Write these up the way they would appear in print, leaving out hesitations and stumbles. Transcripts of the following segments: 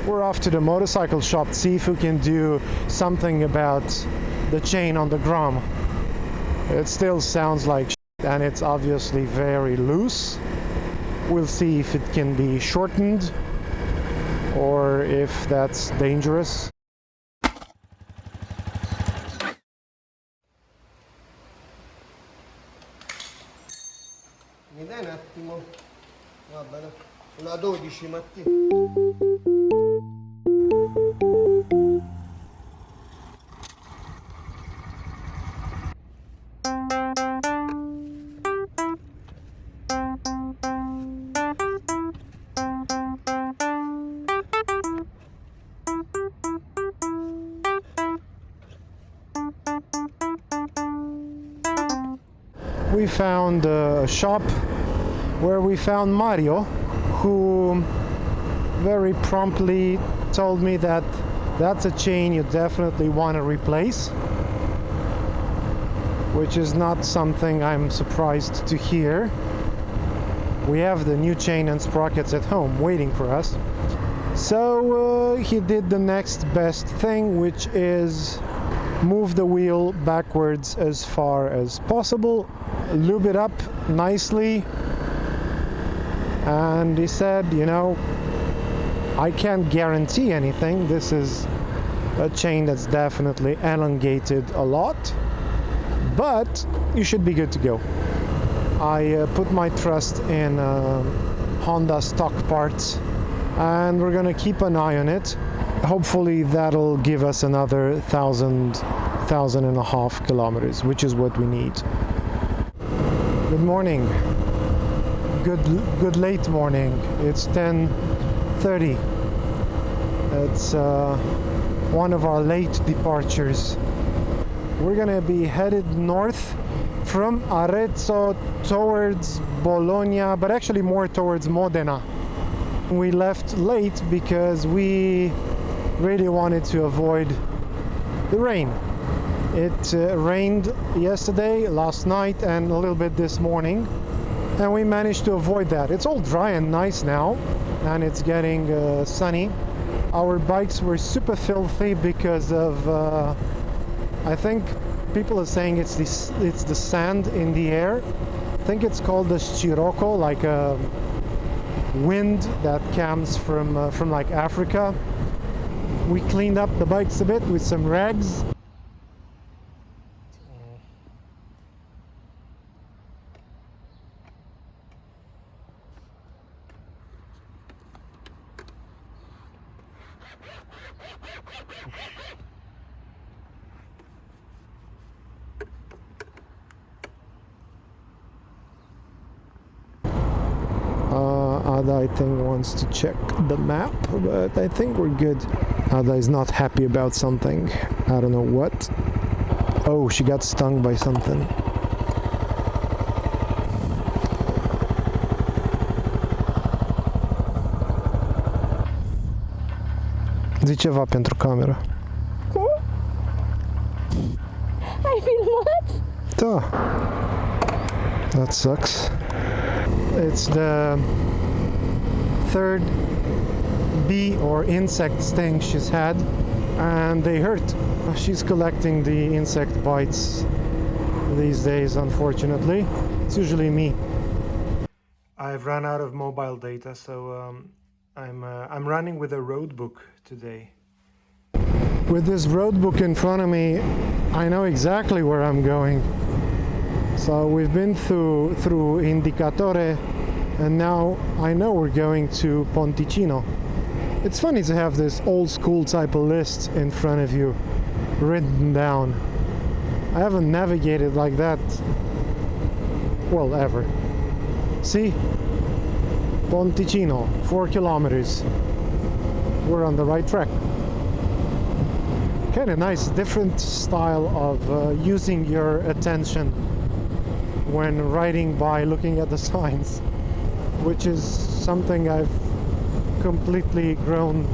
We're off to the motorcycle shop to see if we can do something about the chain on the Grom. It still sounds like shit, and it's obviously very loose. We'll see if it can be shortened or if that's dangerous. Mi dai un attimo? Vabbè, una 12 mattina. We found a shop where we found Mario, who very promptly told me that that's a chain you definitely want to replace, which is not something I'm surprised to hear. We have the new chain and sprockets at home waiting for us. So he did the next best thing, which is move the wheel backwards as far as possible, lube it up nicely, and he said, you know, I can't guarantee anything. This is a chain that's definitely elongated a lot, but you should be good to go. I put my trust in Honda stock parts, and we're gonna keep an eye on it. Hopefully that'll give us another 1,500 kilometers, which is what we need. Good morning. Good late morning. It's 10:30. It's one of our late departures. We're gonna be headed north from Arezzo towards Bologna, but actually more towards Modena. We left late because we really wanted to avoid the rain. It rained yesterday, last night, and a little bit this morning, and we managed to avoid that. It's all dry and nice now, and it's getting sunny. Our bikes were super filthy because of I think people are saying it's the sand in the air. I think it's called the scirocco, like a wind that comes from like Africa. We cleaned up the bikes a bit with some rags. Ada, I think, wants to check the map, but I think we're good. Ada is not happy about something. I don't know what. Oh, she got stung by something. Zi ceva pentru cameră. Ai filmat? Da. That sucks. It's the third bee or insect sting she's had, and they hurt. She's collecting the insect bites these days, unfortunately. It's usually me. I've run out of mobile data, so I'm running with a road book today. With this road book in front of me, I know exactly where I'm going. So we've been through Indicatore, and now I know we're going to Ponticino. It's funny to have this old school type of list in front of you, written down. I haven't navigated like that, well, ever. See? Ponticino, 4 kilometers. We're on the right track. Kind of nice, different style of using your attention when riding by, looking at the signs, which is something I've completely grown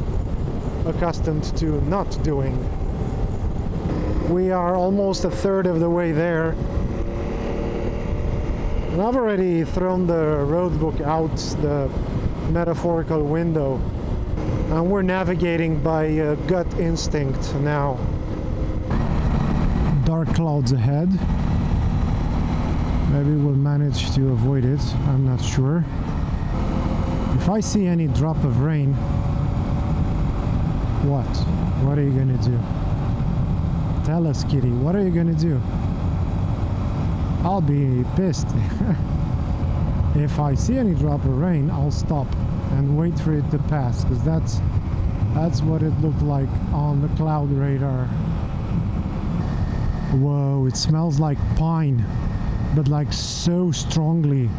accustomed to not doing. We are almost a third of the way there, and I've already thrown the road book out the metaphorical window. And we're navigating by gut instinct now. Dark clouds ahead. Maybe we'll manage to avoid it, I'm not sure. If I see any drop of rain, what? What are you gonna do? Tell us, Kitty, what are you gonna do? I'll be pissed. If I see any drop of rain, I'll stop and wait for it to pass, because that's what it looked like on the cloud radar. Whoa, it smells like pine, but like so strongly.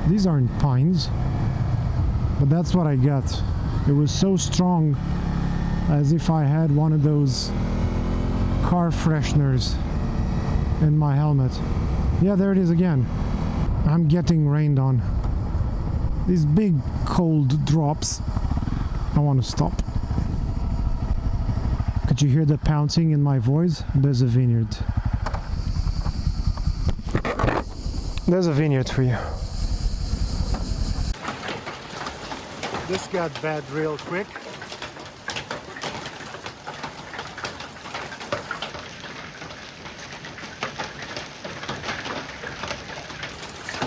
These aren't pines, but that's what I got. It was so strong, as if I had one of those car fresheners in my helmet. Yeah, there it is again. I'm getting rained on. These big cold drops. I want to stop. Could you hear the pouncing in my voice? There's a vineyard. There's a vineyard for you. This got bad real quick.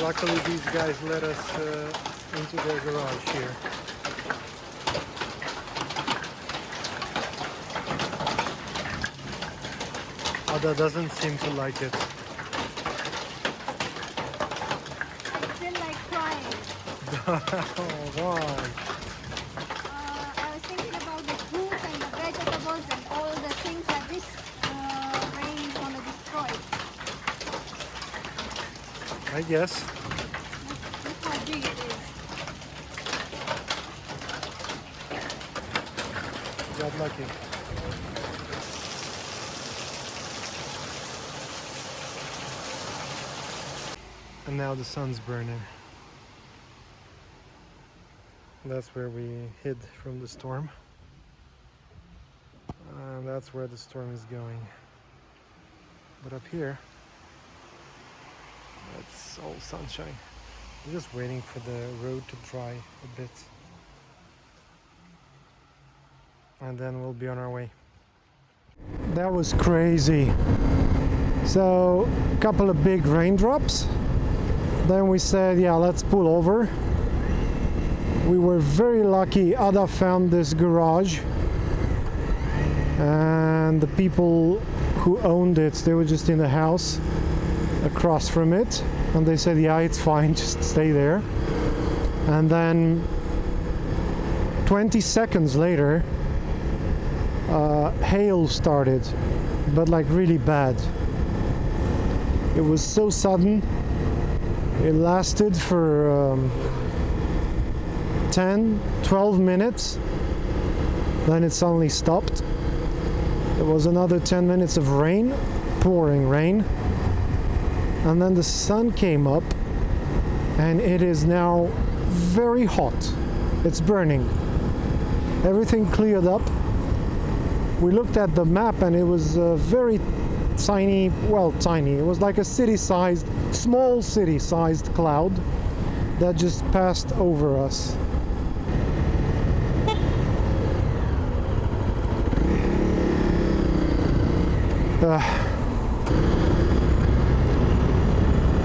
Luckily these guys let us into their garage here. Ada doesn't seem to like it. I feel like crying. Oh, why? I was thinking about the fruits and the vegetables and all the things that this rain is gonna destroy. I guess. Look how big it is. Got lucky. And now the sun's burning. That's where we hid from the storm. And that's where the storm is going. But up here, it's all sunshine. We're just waiting for the road to dry a bit. And then we'll be on our way. That was crazy. So, a couple of big raindrops. Then we said, yeah, let's pull over. We were very lucky. Ada found this garage. And the people who owned it, they were just in the house across from it. And they said, yeah, it's fine, just stay there. And then 20 seconds later, hail started, but like really bad. It was so sudden. It lasted for 10, 12 minutes. Then it suddenly stopped. There was another 10 minutes of rain, pouring rain. And then the sun came up, and it is now very hot. It's burning. Everything cleared up. We looked at the map, and it was very tiny, well, tiny. It was like a city-sized, small city-sized cloud that just passed over us.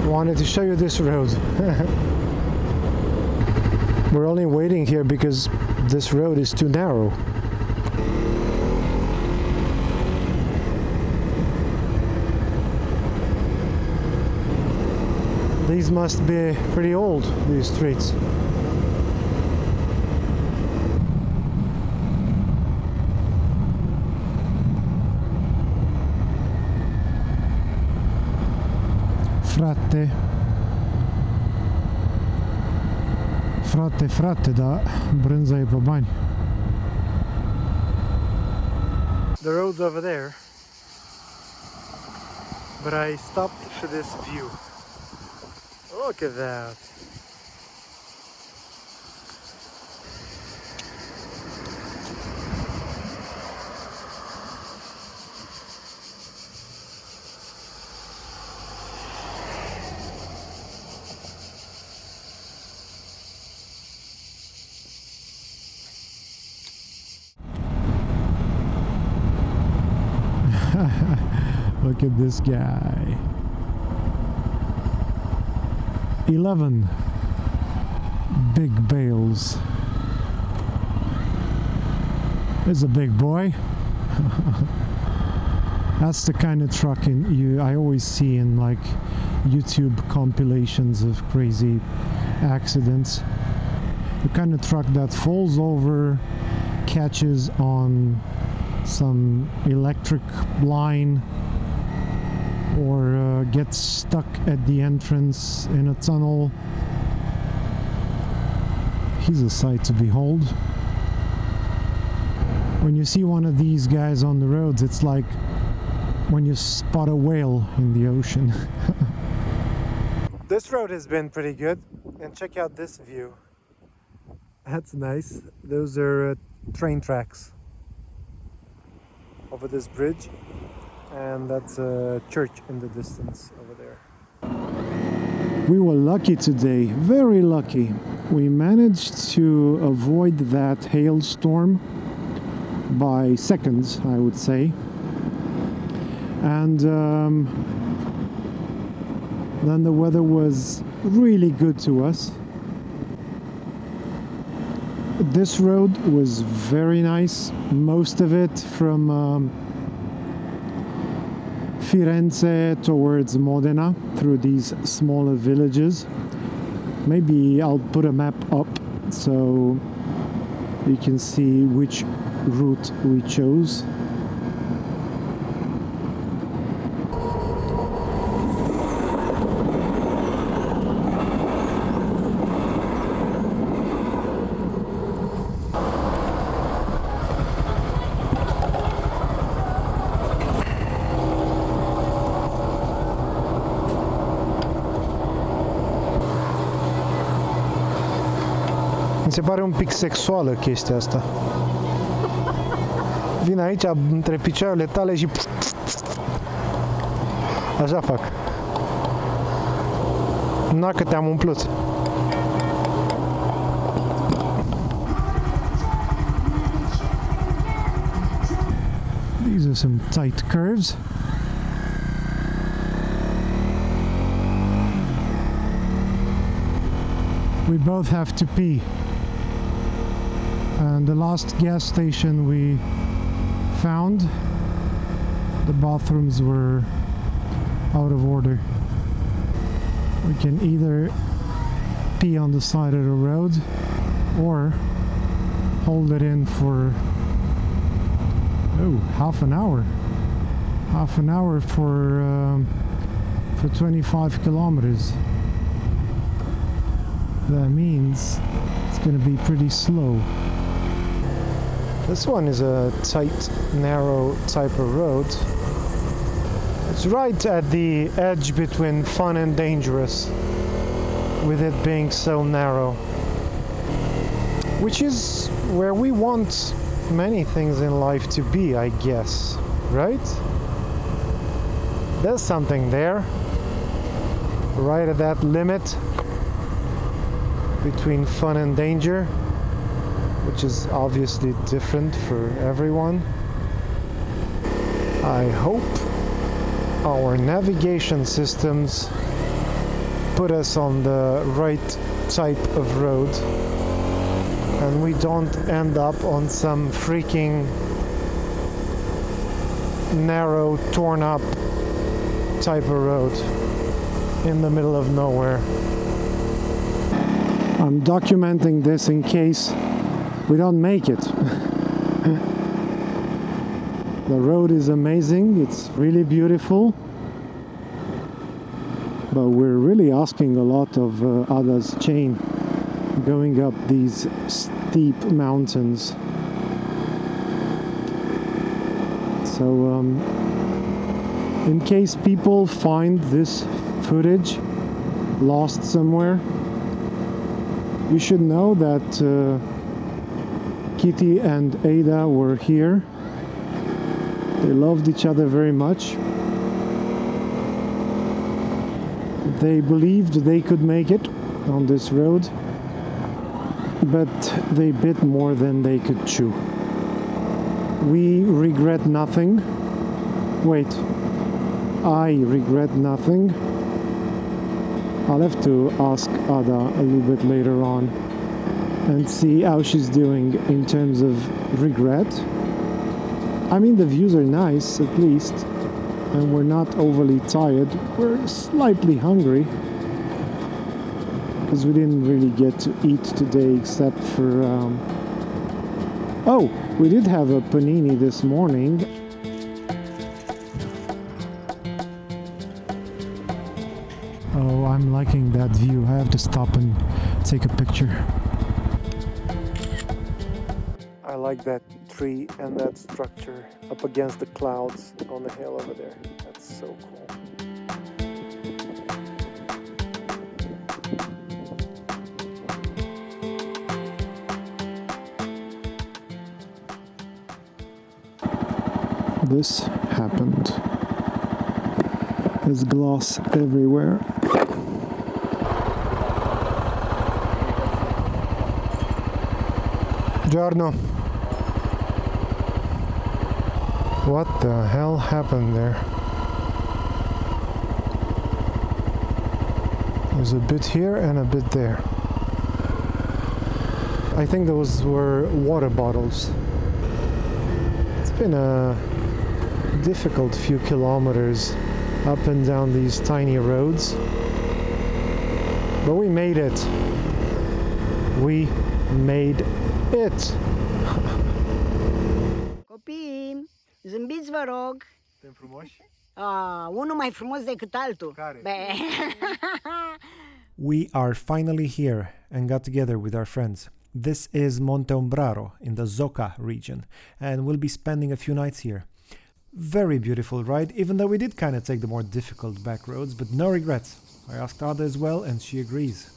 Wanted to show you this road. We're only waiting here because this road is too narrow. These must be pretty old, these streets. Frate, da brânză pe bani. The road's over there, but I stopped for this view. Look at that. Look at this guy. 11 big bales. It's a big boy. That's the kind of truck I always see in like YouTube compilations of crazy accidents. The kind of truck that falls over, catches on some electric line, or gets stuck at the entrance in a tunnel. He's a sight to behold. When you see one of these guys on the roads, it's like when you spot a whale in the ocean. This road has been pretty good, and check out this view. That's nice. Those are train tracks over this bridge, and that's a church in the distance over there. We were lucky today, very lucky. We managed to avoid that hailstorm by seconds, I would say. And then the weather was really good to us. This road was very nice, most of it from Firenze towards Modena through these smaller villages. Maybe I'll put a map up so you can see which route we chose. Mi se pare un pic sexuală chestia asta. Vin aici între picioarele tale și așa fac. Na că te-am umplut. These are some tight curves. We both have to pee. And the last gas station we found, the bathrooms were out of order. We can either pee on the side of the road or hold it in for half an hour. Half an hour for 25 kilometers. That means it's going to be pretty slow. This one is a tight, narrow type of road. It's right at the edge between fun and dangerous, with it being so narrow. Which is where we want many things in life to be, I guess, right? There's something there, right at that limit between fun and danger, which is obviously different for everyone. I hope our navigation systems put us on the right type of road and we don't end up on some freaking narrow, torn up type of road in the middle of nowhere. I'm documenting this in case we don't make it. The road is amazing, it's really beautiful, but we're really asking a lot of Ada's chain going up these steep mountains. So in case people find this footage lost somewhere, you should know that Kitty and Ada were here. They loved each other very much. They believed they could make it on this road, but they bit more than they could chew. We regret nothing. Wait, I regret nothing. I'll have to ask Ada a little bit later on and see how she's doing in terms of regret. I mean, the views are nice, at least, and we're not overly tired. We're slightly hungry because we didn't really get to eat today except for... Oh, we did have a panini this morning. Oh, I'm liking that view. I have to stop and take a picture. I like that tree and that structure up against the clouds on the hill over there. That's so cool. This happened. There's glass everywhere. Giorno. What the hell happened there? There's a bit here and a bit there. I think those were water bottles. It's been a difficult few kilometers up and down these tiny roads. But we made it. We made it. Copii, zâmbiți vă rog. Suntem frumoși? Unul mai frumos decât altul. Care? We are finally here and got together with our friends. This is Monte Umbraro in the Zoca region, and we'll be spending a few nights here. Very beautiful ride, even though we did kind of take the more difficult back roads, but no regrets. I asked Ada as well, and she agrees.